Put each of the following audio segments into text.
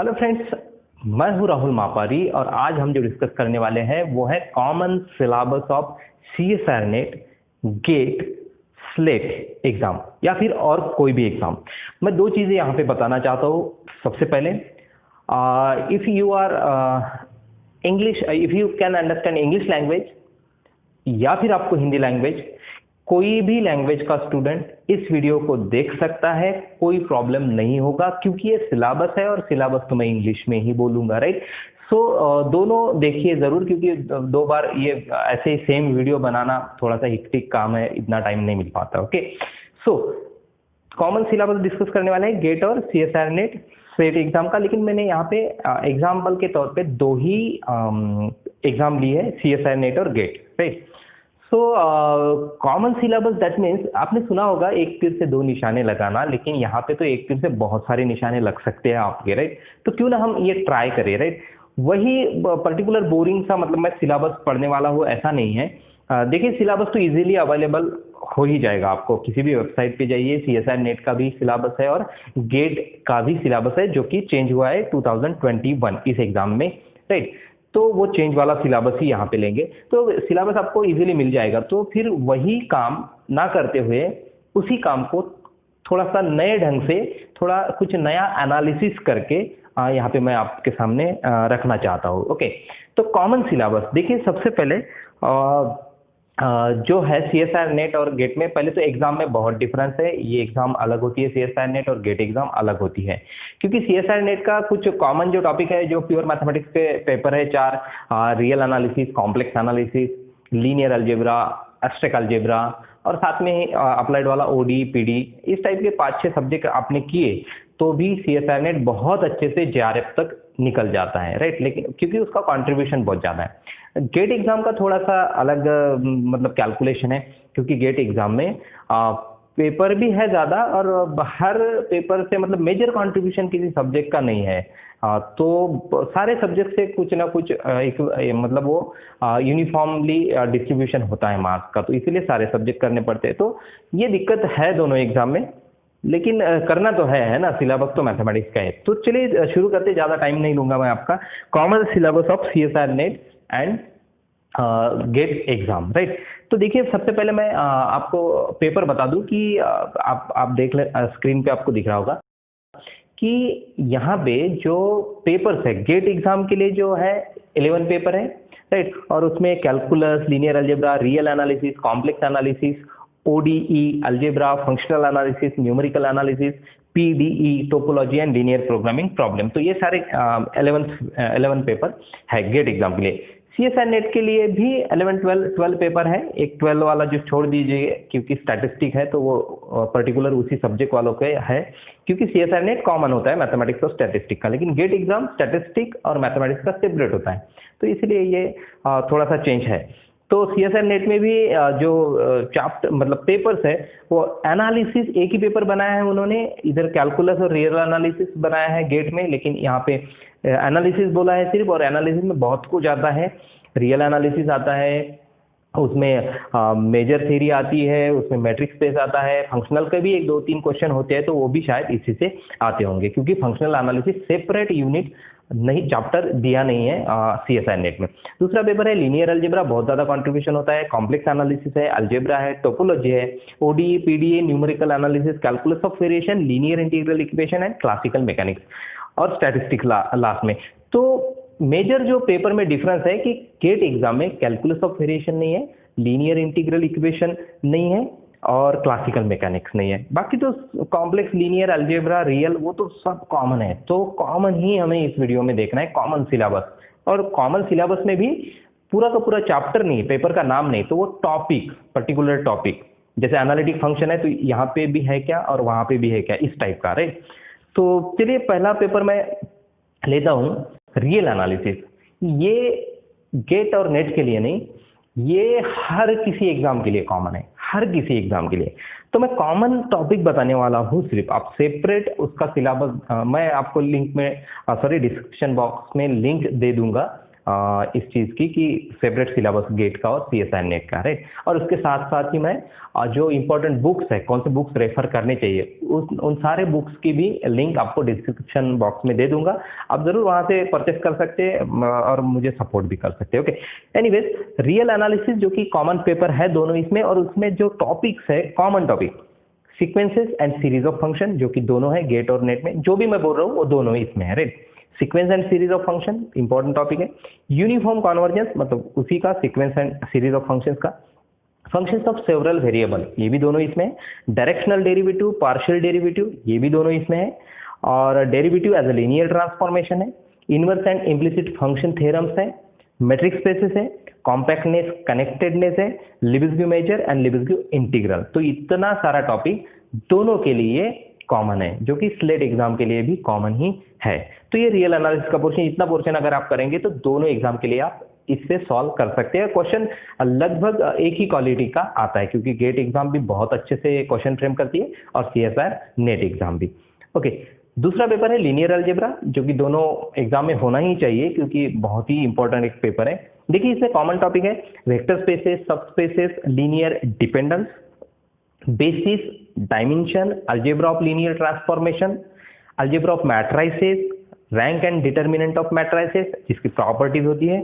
Hello friends, मैं हूं राहुल मापारी और आज हम जो डिस्कस करने वाले हैं वो है common syllabus of CSIR NET, GATE, SLET exam या फिर और कोई भी एग्जाम। मैं दो चीजें यहाँ पे बताना चाहता हूँ। सबसे पहले, if you are English, if you can understand English language या फिर आपको हिंदी लैंग्वेज, कोई भी लैंग्वेज का स्टूडेंट इस वीडियो को देख सकता है, कोई प्रॉब्लम नहीं होगा क्योंकि ये सिलेबस है और सिलेबस तो मैं इंग्लिश में ही बोलूंगा, राइट। सो दोनों देखिए जरूर, क्योंकि दो बार ये ऐसे ही सेम वीडियो बनाना थोड़ा सा हिक्टिक काम है, इतना टाइम नहीं मिल पाता। ओके, सो कॉमन सिलेबस डिस्कस करने वाले हैं गेट और सीएसआर नेट स्टेट एग्जाम का। लेकिन मैंने यहाँ पे एग्जाम्पल के तौर पे दो ही एग्जाम लिए है, सीएसआर नेट और GATE, right. So common syllabus that means आपने सुना होगा एक तीर से दो निशाने लगाना, लेकिन यहाँ पे तो एक तीर से बहुत सारे निशाने लग सकते हैं आपके, राइट। तो क्यों ना हम ये ट्राई करें, राइट। वही पर्टिकुलर बोरिंग सा, मतलब मैं सिलेबस पढ़ने वाला हूँ ऐसा नहीं है। देखिए सिलेबस तो इजीली अवेलेबल हो ही जाएगा, आपको किसी भी वेबसाइट पे जाइए, सीएसआर नेट का भी सिलेबस है और गेट का भी सिलेबस है जो कि चेंज हुआ है 2021 इस एग्जाम में, राइट। तो वो चेंज वाला सिलेबस ही यहाँ पे लेंगे, तो सिलेबस आपको इजीली मिल जाएगा। तो फिर वही काम ना करते हुए उसी काम को थोड़ा सा नए ढंग से, थोड़ा कुछ नया एनालिसिस करके यहाँ पे मैं आपके सामने रखना चाहता हूँ। ओके, तो कॉमन सिलेबस देखिए, सबसे पहले जो है सीएसआर नेट और गेट में, पहले तो एग्जाम में बहुत डिफरेंस है। ये एग्जाम अलग होती है सीएसआर नेट और गेट एग्जाम अलग होती है, क्योंकि सीएसआर नेट का कुछ कॉमन जो टॉपिक है, जो प्योर मैथमेटिक्स के पेपर है चार, real analysis, complex analysis, linear algebra, abstract algebra और साथ में अप्लाइड वाला ओडी पीडी, इस टाइप के 5-6 सब्जेक्ट आपने किए तो भी सीएसआर नेट बहुत अच्छे से जेआरएफ तक निकल जाता है, राइट। लेकिन क्योंकि उसका कंट्रीब्यूशन बहुत ज्यादा है। गेट एग्जाम का थोड़ा सा अलग मतलब कैलकुलेशन है, क्योंकि गेट एग्जाम में पेपर भी है ज्यादा और हर पेपर से मतलब मेजर कंट्रीब्यूशन किसी सब्जेक्ट का नहीं है। तो सारे सब्जेक्ट से कुछ ना कुछ एक मतलब वो यूनिफॉर्मली डिस्ट्रीब्यूशन होता है मार्क्स का, तो इसीलिए सारे सब्जेक्ट करने पड़ते हैं। तो ये दिक्कत है दोनों एग्जाम में, लेकिन करना तो है ना, सिलेबस तो मैथमेटिक्स का है। तो चलिए शुरू करते, ज्यादा टाइम नहीं लूंगा मैं आपका। Common syllabus of CSIR NET and GATE exam, right. तो देखिए सबसे पहले मैं आपको पेपर बता दूं कि आप देख ले, स्क्रीन पे आपको दिख रहा होगा कि यहाँ पे जो पेपर्स है गेट एग्जाम के लिए जो है 11 पेपर है, राइट। और उसमें calculus, linear algebra, real analysis, complex analysis, ODE, algebra, functional analysis, numerical analysis, PDE, topology and linear programming problem. तो ये सारे 11 पेपर है गेट एग्जाम के लिए। सीएसआर नेट के लिए भी 11-12 पेपर है। एक 12 वाला जो छोड़ दीजिए, क्योंकि स्टैटिस्टिक है तो वो पर्टिकुलर उसी सब्जेक्ट वालों के है, क्योंकि सीएसआर नेट कॉमन होता है मैथमेटिक्स और स्टैटिस्टिक का, लेकिन गेट एग्जाम स्टैटिस्टिक और मैथमेटिक्स का सेपरेट होता है, तो इसलिए ये थोड़ा सा चेंज है। तो सीएसआर नेट में भी जो चैप्टर मतलब पेपर्स है वो एनालिसिस एक ही पेपर बनाया है उन्होंने, इधर कैलकुलस और रियल एनालिसिस बनाया है गेट में, लेकिन यहाँ पे एनालिसिस बोला है सिर्फ, और एनालिसिस में बहुत कुछ आता है। रियल एनालिसिस आता है, उसमें मेजर थ्योरी आती है, उसमें मैट्रिक्स स्पेस आता है, फंक्शनल के भी 1-2-3 क्वेश्चन होते हैं, तो वो भी शायद इसी से आते होंगे, क्योंकि फंक्शनल एनालिसिस सेपरेट यूनिट नहीं, चैप्टर दिया नहीं है सीएसआर नेट में। दूसरा पेपर है लीनियर अलजेब्रा, बहुत ज्यादा कंट्रीब्यूशन होता है, कॉम्प्लेक्स एनालिसिस है, अलजेब्रा है, टोपोलॉजी है, ODE, PDA, numerical analysis, calculus of variation, linear integral equation and classical mechanics और स्टैटिस्टिक्स लास्ट में। तो मेजर जो पेपर में डिफरेंस है कि गेट एग्जाम में कैलकुलस ऑफ वेरिएशन नहीं है, लीनियर इंटीग्रल इक्वेशन नहीं है और क्लासिकल मैकेनिक्स नहीं है। बाकी तो कॉम्प्लेक्स, लीनियर, अलजेब्रा, रियल, वो तो सब कॉमन है। तो कॉमन ही हमें इस वीडियो में देखना है, कॉमन सिलेबस। और कॉमन सिलेबस में भी पूरा का पूरा चैप्टर नहीं, पेपर का नाम नहीं, तो वो टॉपिक, पर्टिकुलर टॉपिक, जैसे एनालिटिक फंक्शन है तो यहाँ पे भी है क्या और वहां पे भी है क्या, इस टाइप का, राइट। तो चलिए पहला पेपर मैं लेता हूं, रियल एनालिसिस। ये गेट और नेट के लिए नहीं, ये हर किसी एग्जाम के लिए कॉमन है, हर किसी एग्जाम के लिए। तो मैं कॉमन टॉपिक बताने वाला हूँ सिर्फ, आप सेपरेट उसका सिलेबस मैं आपको लिंक में डिस्क्रिप्शन बॉक्स में लिंक दे दूंगा, इस चीज़ की कि सेपरेट सिलेबस गेट का और सीएसआर नेट का, राइट। और उसके साथ साथ ही मैं जो इंपॉर्टेंट बुक्स है, कौन से बुक्स रेफर करने चाहिए, उन सारे बुक्स की भी लिंक आपको डिस्क्रिप्शन बॉक्स में दे दूंगा। आप जरूर वहां से परचेस कर सकते हैं और मुझे सपोर्ट भी कर सकते हैं। ओके, एनीवेज, रियल एनालिसिस जो कि कॉमन पेपर है दोनों इसमें, और उसमें जो टॉपिक्स है common topic, sequences and series of function, जो कि दोनों है गेट और नेट में, जो भी मैं बोल रहा हूँ वो दोनों इसमें है, right. Sequence and series of function important topic है। यूनिफॉर्म कन्वर्जेंस मतलब उसी का sequence and series of functions का। फंक्शंस ऑफ सेवरल वेरिएबल, ये भी दोनों इसमें है। डायरेक्शनल डेरिवेटिव, पार्शियल डेरिवेटिव, ये भी दोनों इसमें है। और derivative as a linear transformation है। Inverse and implicit function theorems है। मैट्रिक्स स्पेसेस है। कॉम्पैक्टनेस, कनेक्टेडनेस है। Lebesgue measure and Lebesgue integral. तो इतना सारा टॉपिक दोनों के लिए कॉमन है, जो कि स्लेट एग्जाम के लिए भी कॉमन ही है। तो ये रियल एनालिसिस का पोर्शन, इतना पोर्शन अगर आप करेंगे तो दोनों एग्जाम के लिए आप इससे सॉल्व कर सकते हैं। क्वेश्चन लगभग एक ही क्वालिटी का आता है, क्योंकि गेट एग्जाम भी बहुत अच्छे से क्वेश्चन फ्रेम करती है और सीएसआर नेट एग्जाम भी। ओके, दूसरा पेपर है लीनियर अलजेब्रा, जो कि दोनों एग्जाम में होना ही चाहिए, क्योंकि बहुत ही इंपॉर्टेंट एक पेपर है। देखिए, इसमें कॉमन टॉपिक है vector spaces, subspaces, linear dependence, basis, dimension, algebra of linear transformation, algebra of matrices, rank and determinant of matrices, जिसकी प्रॉपर्टीज होती है,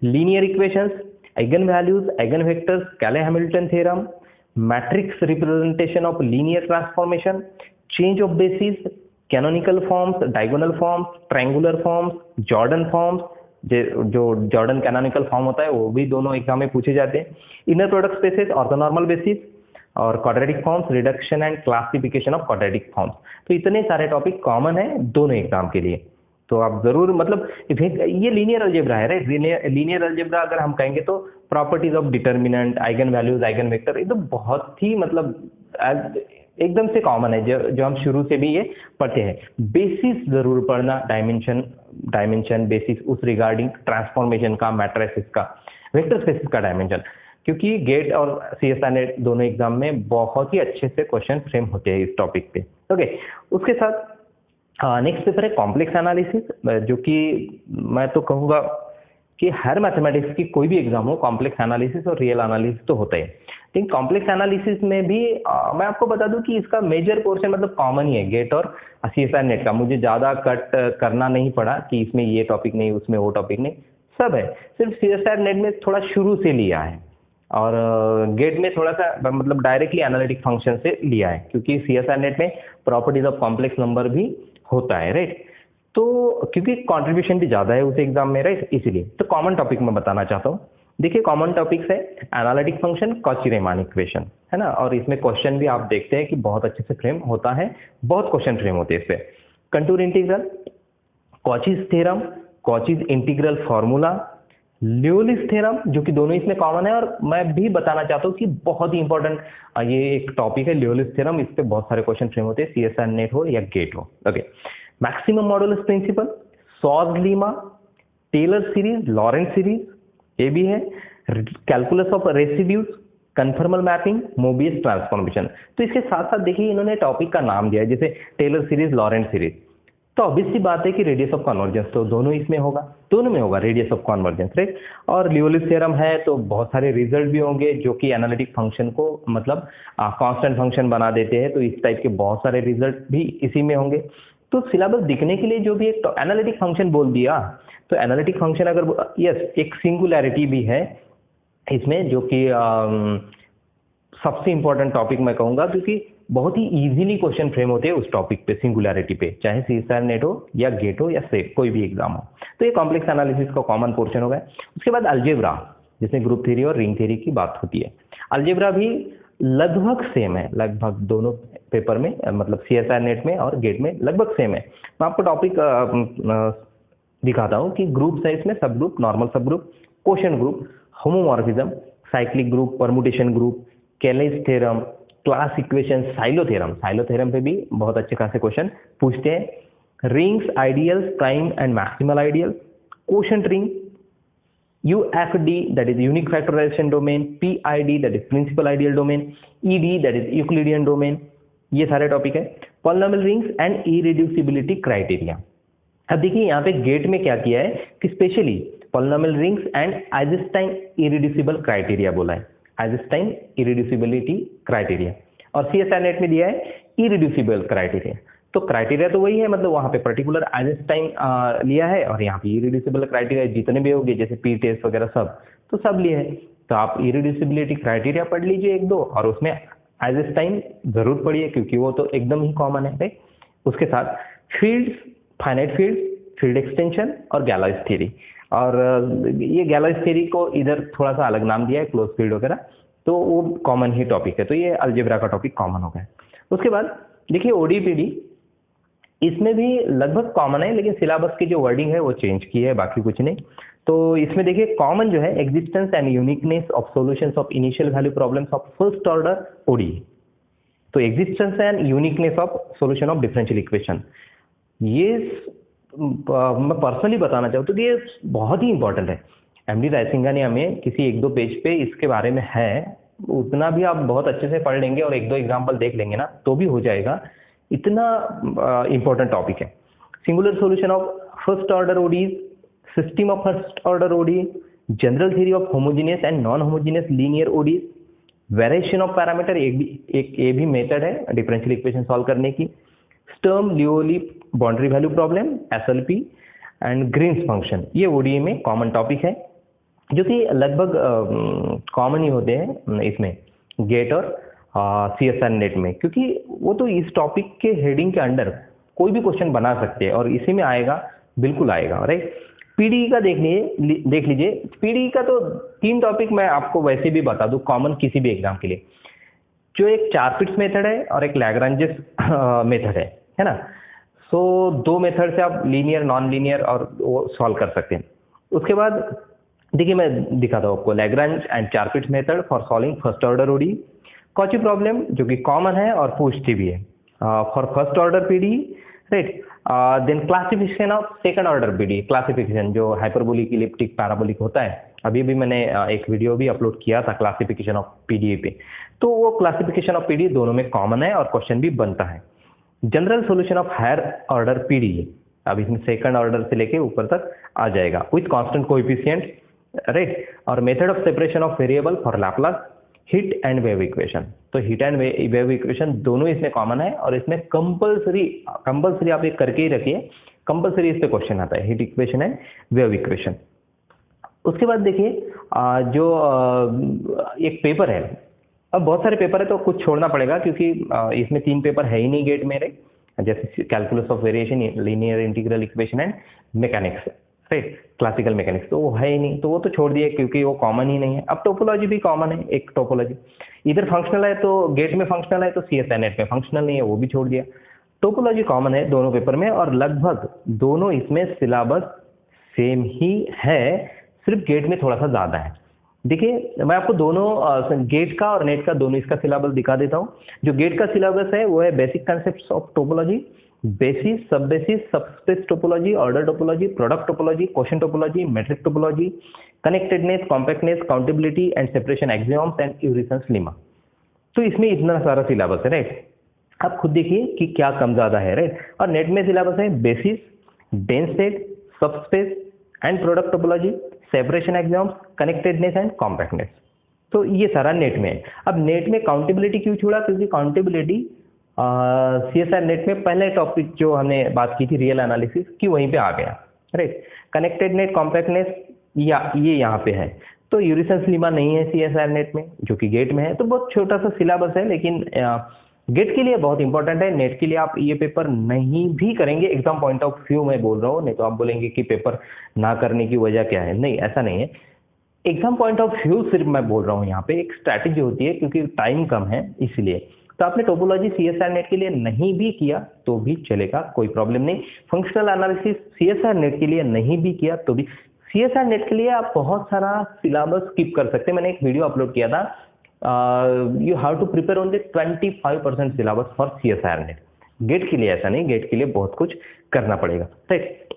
linear equations, eigen values, eigen vectors, Cayley Hamilton theorem, matrix representation of linear transformation, change of basis, canonical forms, diagonal forms, triangular forms, Jordan forms, जो Jordan canonical form होता है वो भी दोनों exam में पूछे जाते हैं, inner product spaces, orthonormal basis, और quadratic forms, reduction and classification of quadratic forms. तो इतने सारे टॉपिक कॉमन है दोनों एग्जाम के लिए। तो आप जरूर, मतलब ये लीनियर अलजेब्रा है, राइट। लीनियर अलजेब्रा अगर हम कहेंगे तो properties of determinant, eigen values, eigen vector, ये तो बहुत ही मतलब एकदम से कॉमन है, जो हम शुरू से भी ये पढ़ते हैं। बेसिस जरूर पढ़ना, डायमेंशन बेसिस उस रिगार्डिंग ट्रांसफॉर्मेशन का, मैट्रिसेस का, वेक्टर स्पेसिस का डायमेंशन, क्योंकि गेट और सीएसआर नेट दोनों एग्जाम में बहुत ही अच्छे से क्वेश्चन फ्रेम होते हैं इस टॉपिक पे। ओके, उसके साथ नेक्स्ट पेपर है कॉम्प्लेक्स एनालिसिस, जो कि मैं तो कहूँगा कि हर मैथमेटिक्स की कोई भी एग्जाम हो, कॉम्प्लेक्स एनालिसिस और रियल एनालिसिस तो होता है। लेकिन कॉम्प्लेक्स एनालिसिस में भी मैं आपको बता दूं कि इसका मेजर पोर्शन मतलब कॉमन ही है गेट और सीएसआर नेट का। मुझे ज़्यादा कट करना नहीं पड़ा कि इसमें ये टॉपिक नहीं, उसमें वो टॉपिक नहीं, सब है। सिर्फ सीएसआर नेट में थोड़ा शुरू से लिया है और गेट में थोड़ा सा मतलब डायरेक्टली एनालिटिक फंक्शन से लिया है, क्योंकि सीएसआर नेट में प्रॉपर्टीज ऑफ कॉम्प्लेक्स नंबर भी होता है, राइट। तो क्योंकि कंट्रीब्यूशन भी ज़्यादा है उस एग्जाम में, राइट, इसीलिए। तो कॉमन टॉपिक मैं बताना चाहता हूँ। देखिए, कॉमन टॉपिक्स है एनालिटिक फंक्शन, कॉची-रीमान इक्वेशन, है ना। और इसमें क्वेश्चन भी आप देखते हैं कि बहुत अच्छे से फ्रेम होता है, बहुत क्वेश्चन फ्रेम होते हैं इससे। Contour integral, Cauchy's theorem, Cauchy's integral formula, Liouville's theorem, जो कि दोनों इसमें कॉमन है। और मैं भी बताना चाहता हूँ कि बहुत ही इंपॉर्टेंट ये एक टॉपिक है ल्यूलिस थ्योरम, इस पे बहुत सारे क्वेश्चन फ्रेम होते हैं, सीएसआर नेट हो या गेट हो। ओके, मैक्सिमम मॉडुलस प्रिंसिपल, सॉल्व-लीमा, टेलर सीरीज, लॉरेंट सीरीज, ये भी है। Calculus of residues, conformal mapping, Mobius transformation. तो इसके साथ साथ देखिए इन्होंने टॉपिक का नाम दिया है, जैसे टेलर सीरीज, लॉरेंट सीरीज। तो ऑब्वियसली बात है कि रेडियस ऑफ कन्वर्जेंस तो दोनों इसमें होगा, दोनों में होगा रेडियस ऑफ कन्वर्जेंस, राइट। और ल्यूलिस थ्योरम है तो बहुत सारे रिजल्ट भी होंगे जो कि एनालिटिक फंक्शन को मतलब कांस्टेंट फंक्शन बना देते हैं। तो इस टाइप के बहुत सारे रिजल्ट भी इसी में होंगे। तो सिलेबस दिखने के लिए जो भी एक एनालिटिक फंक्शन बोल दिया, तो एनालिटिक फंक्शन अगर यस एक सिंगुलैरिटी भी है इसमें, जो कि सबसे इंपॉर्टेंट टॉपिक मैं कहूंगा, क्योंकि बहुत ही इजीली क्वेश्चन फ्रेम होते हैं उस टॉपिक पे, सिंगुलैरिटी पे, चाहे सीएसआर नेट हो या गेट हो या सेट कोई भी एग्जाम हो। तो ये कॉम्प्लेक्स एनालिसिस का कॉमन पोर्शन होगा। उसके बाद अलजेब्रा, जिसमें ग्रुप थ्योरी और रिंग थ्योरी की बात होती है। अलजेब्रा भी लगभग सेम है, लगभग दोनों पेपर में, मतलब सीएसआर नेट में और गेट में लगभग सेम है। मैं आपको टॉपिक दिखाता हूँ कि ग्रुप्स है इसमें, subgroup, normal subgroup, quotient group, homomorphism, cyclic group, permutation group, Cayley's theorem, class equation, Sylow theorem पे भी बहुत अच्छे खासे क्वेश्चन पूछते हैं। Rings, ideals, prime and maximal ideal, quotient ring, UFD that is unique factorization domain, PID that is principal ideal domain, ED that is Euclidean domain, ये सारे topic है। Polynomial rings and irreducibility criteria. अब देखिए यहाँ पे gate में क्या किया है कि specially polynomial rings and Eisenstein irreducible criteria बोला है, आइजेंस्टाइन इरेड्यूसिबिलिटी क्राइटेरिया, और सीएसआर नेट में दिया है इरेड्यूसिबल क्राइटेरिया। तो क्राइटेरिया तो वही है, मतलब वहाँ पे पर्टिकुलर आइजेंस्टाइन लिया है और यहाँ पे इरेड्यूसिबल क्राइटेरिया जितने भी होंगे जैसे पी टेस्ट वगैरह सब सब लिए है। तो आप इरेड्यूसिबिलिटी क्राइटेरिया पढ़ लीजिए एक दो, और उसमें आइजेंस्टाइन जरूर पढ़िए क्योंकि वो तो एकदम ही कॉमन है राइट। उसके साथ फील्ड्स, फाइनाइट फील्ड एक्सटेंशन और गैलोइस थ्योरी, और ये गैलोइस थ्योरी को इधर थोड़ा सा अलग नाम दिया है क्लोज फील्ड वगैरह, तो वो कॉमन ही टॉपिक है, तो ये अलजेब्रा का टॉपिक कॉमन हो गया। उसके बाद देखिए ओडीपीडी, इसमें भी लगभग कॉमन है लेकिन सिलेबस की जो वर्डिंग है वो चेंज की है, बाकी कुछ नहीं। तो इसमें देखिए कॉमन जो है existence and uniqueness of solutions of initial value problems of first order ODE. तो existence and uniqueness of solution of differential equation, ये मैं पर्सनली बताना चाहता हूँ कि ये बहुत ही इंपॉर्टेंट है। एमडी रायसिंघानिया में किसी एक दो पेज पे इसके बारे में है, उतना भी आप बहुत अच्छे से पढ़ लेंगे और एक दो एग्जाम्पल देख लेंगे ना तो भी हो जाएगा, इतना इंपॉर्टेंट टॉपिक है। Singular solution of first order ODEs, system of first order ODE, general theory of homogeneous and non homogeneous linear ODEs, variation of parameter, ये भी मेथड है डिफरेंशियल इक्वेशन सॉल्व करने की, Sturm Liouville boundary value problem SLP and Green's function, ये ODE में common topic है जो कि लगभग कॉमन ही होते हैं इसमें गेट और सीएसआर नेट में, क्योंकि वो तो इस टॉपिक के हेडिंग के अंडर कोई भी क्वेश्चन बना सकते हैं और इसी में आएगा, बिल्कुल आएगा राइट। पीडीई का देख लीजिए, पीडीई का तो 3 टॉपिक मैं आपको वैसे भी बता दूं कॉमन किसी भी एग्जाम के लिए, जो एक चारपिट्स मेथड है और एक लैग्रांजेस मेथड है ना। सो 2 मेथड से आप लीनियर नॉन लीनियर और वो सॉल्व कर सकते हैं। उसके बाद देखिए मैं दिखाता हूँ आपको Lagrange and Charpit's method for solving first order ODE, Cauchy problem जो कि कॉमन है और पूछती भी है for first order PDE right. Then classification of second order PDE, classification जो हाइपरबोलिक, इलिप्टिक, पैराबोलिक होता है, अभी भी मैंने एक वीडियो भी अपलोड किया था क्लासिफिकेशन ऑफ पीडीए पे, तो वो क्लासिफिकेशन ऑफ पीडी दोनों में कॉमन है और क्वेश्चन भी बनता है। General solution of higher order PD, अब इसमें सेकंड ऑर्डर से लेके ऊपर तक आ जाएगा विथ कांस्टेंट कोएफिशिएंट राइट, और method of separation of variable for Laplace, hit and wave equation. तो हिट एंड वेव इक्वेशन दोनों इसमें कॉमन है और इसमें कंपल्सरी आप ये करके ही रखिए, कंपल्सरी इस पे क्वेश्चन आता है, hit equation and wave equation. उसके बाद देखिए जो एक पेपर है, अब बहुत सारे पेपर है तो कुछ छोड़ना पड़ेगा क्योंकि इसमें 3 पेपर है ही नहीं गेट में राइट, जैसे calculus of variation, linear integral equation and mechanics right, classical mechanics, तो वो है ही नहीं, तो वो तो छोड़ दिए क्योंकि वो कॉमन ही नहीं है। अब टोपोलॉजी भी कॉमन है, एक टोपोलॉजी इधर फंक्शनल है तो गेट में फंक्शनल है, तो सीएसआर नेट में फंक्शनल नहीं है, वो भी छोड़ दिया। टोपोलॉजी कॉमन है दोनों पेपर में और लगभग दोनों इसमें सिलेबस सेम ही है, सिर्फ गेट में थोड़ा सा ज्यादा है। देखिए मैं आपको दोनों गेट का और नेट का दोनों इसका सिलेबस दिखा देता हूँ। जो गेट का सिलेबस है वो है basic concept of topology, basis, subbasis, subspace topology, order topology, product topology, quotient topology, matrix topology, connectedness, compactness, countability and separation axioms and Urysohn's lemma. तो इसमें इतना सारा सिलेबस है राइट, आप खुद देखिए कि क्या कम ज्यादा है राइट। और नेट में सिलेबस है basis, dense set, subspace and product topology, separation axioms, connectedness and compactness, तो ये सारा नेट में है। अब नेट में काउंटेबिलिटी क्यों छोड़ा, क्योंकि काउंटेबिलिटी सीएसआर नेट में पहले टॉपिक जो हमने बात की थी रियल एनालिसिस की वहीं पे आ गया राइट। कनेक्टेड नेट, कॉम्पैक्टनेस ये यहाँ पे है, तो यूरिसंस लीमा नहीं है सीएसआर नेट में जो कि गेट में है, तो बहुत छोटा सा सिलेबस है, लेकिन गेट के लिए बहुत इंपॉर्टेंट है। नेट के लिए आप ये पेपर नहीं भी करेंगे, एग्जाम पॉइंट ऑफ व्यू मैं बोल रहा हूँ, नहीं तो आप बोलेंगे कि पेपर ना करने की वजह क्या है, नहीं ऐसा नहीं है। एग्जाम पॉइंट ऑफ व्यू सिर्फ मैं बोल रहा हूँ, यहाँ पे एक स्ट्रैटेजी होती है क्योंकि टाइम कम है इसलिए। तो आपने टोपोलॉजी सीएसआर नेट के लिए नहीं भी किया तो भी चलेगा, कोई प्रॉब्लम नहीं। फंक्शनल एनालिसिस सीएसआर नेट के लिए नहीं भी किया तो भी, सीएसआर नेट के लिए आप बहुत सारा सिलेबस स्किप कर सकते हैं। मैंने एक वीडियो अपलोड किया था, you have to prepare only 25% syllabus for CSIR NET. GATE के लिए ऐसा नहीं, गेट के लिए बहुत कुछ करना पड़ेगा राइट।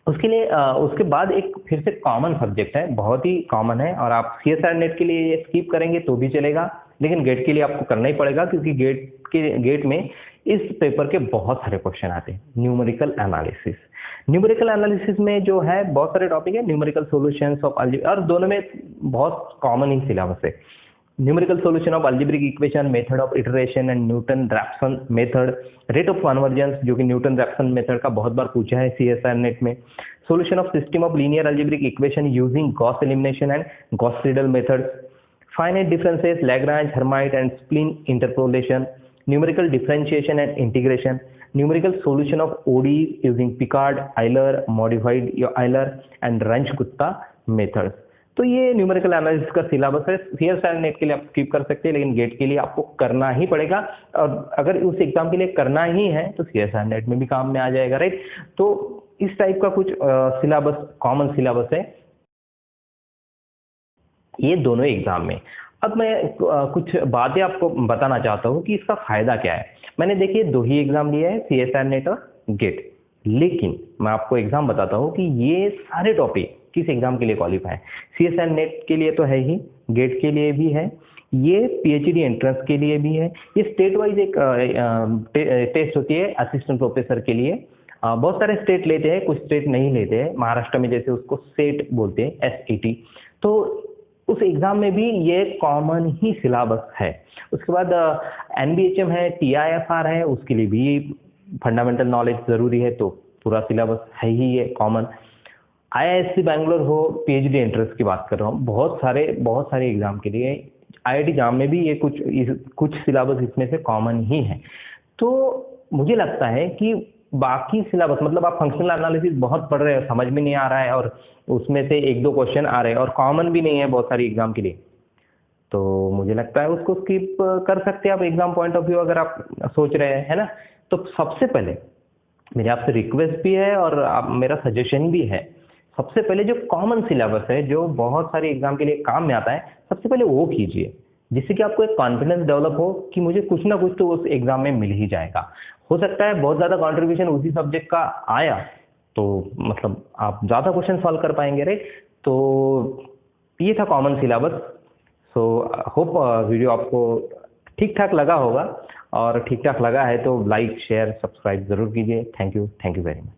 उसके लिए उसके बाद एक फिर से कॉमन सब्जेक्ट है, बहुत ही कॉमन है, और आप सीएसआर नेट के लिए स्किप करेंगे तो भी चलेगा, लेकिन गेट के लिए आपको करना ही पड़ेगा क्योंकि गेट में इस पेपर के बहुत सारे क्वेश्चन आते हैं, न्यूमेरिकल एनालिसिस। न्यूमेरिकल एनालिसिस में जो है बहुत सारे टॉपिक है, न्यूमेरिकल सॉल्यूशंस ऑफ अलजेब्रा, और दोनों में बहुत कॉमन ही सिलेबस है। Numerical solution of algebraic equation, method of iteration and Newton Raphson method, rate of convergence जो कि न्यूटन रैप्सन मेथड का बहुत बार पूछा है सीएसआर नेट में, solution of system of linear algebraic equation using Gauss elimination and Gauss Seidel methods, finite differences, Lagrange, Hermite and spline interpolation, numerical differentiation and integration, numerical solution of ODEs using Picard, Euler, modified Euler and Runge-Kutta methods। तो ये numerical analysis का syllabus है। CSIR net के लिए आप skip कर सकते हैं, लेकिन गेट के लिए आपको करना ही पड़ेगा, और अगर उस एग्जाम के लिए करना ही है तो सीएसआर नेट में भी काम में आ जाएगा, राइट। तो इस टाइप का कुछ सिलेबस, कॉमन सिलेबस है ये दोनों एग्जाम में। अब मैं कुछ बातें आपको बताना चाहता हूँ कि इसका फायदा क्या है। मैंने देखिए 2 ही एग्जाम लिए हैं, सीएसआर नेट और गेट, लेकिन मैं आपको एग्जाम बताता हूँ कि ये सारे टॉपिक किस एग्जाम के लिए क्वालिफाई है। सीएसआर नेट के लिए तो है ही, गेट के लिए भी है, ये पीएचडी एंट्रेंस के लिए भी है। ये स्टेट वाइज एक टेस्ट होती है असिस्टेंट प्रोफेसर के लिए। बहुत सारे स्टेट लेते हैं, कुछ स्टेट नहीं लेते हैं। महाराष्ट्र में जैसे उसको सेट बोलते हैं, SAT। तो उस एग्जाम में भी ये कॉमन ही सिलेबस है। उसके बाद NBHM है, TIFR है, उसके लिए भी फंडामेंटल नॉलेज जरूरी है, तो पूरा सिलेबस है ही ये कॉमन। IISc बैंगलोर हो, PhD एंट्रेंस की बात कर रहा हूँ, बहुत सारे एग्जाम के लिए। IIT जाम में भी ये कुछ सिलेबस इसमें से कॉमन ही है। तो मुझे लगता है कि बाकी सिलेबस, मतलब आप फंक्शनल एनालिसिस बहुत पढ़ रहे हो, समझ में नहीं आ रहा है, और उसमें से 1-2 क्वेश्चन आ रहे हैं और कॉमन भी नहीं है बहुत सारी एग्जाम के लिए, तो मुझे लगता है उसको स्किप कर सकते हैं आप एग्जाम पॉइंट ऑफ व्यू, अगर आप सोच रहे हैं, है ना। तो सबसे पहले मेरी आपसे रिक्वेस्ट भी है और मेरा सजेशन भी है, सबसे पहले जो कॉमन सिलेबस है, जो बहुत सारे एग्जाम के लिए काम में आता है, सबसे पहले वो कीजिए, जिससे कि आपको एक कॉन्फिडेंस डेवलप हो कि मुझे कुछ ना कुछ तो उस एग्जाम में मिल ही जाएगा। हो सकता है बहुत ज्यादा कंट्रीब्यूशन उसी सब्जेक्ट का आया, तो मतलब आप ज्यादा क्वेश्चन सॉल्व कर पाएंगे, राइट। तो ये था common syllabus. So hope video आपको ठीक ठाक लगा होगा, और ठीक ठाक लगा है तो लाइक, शेयर, सब्सक्राइब जरूर कीजिए। Thank you very much.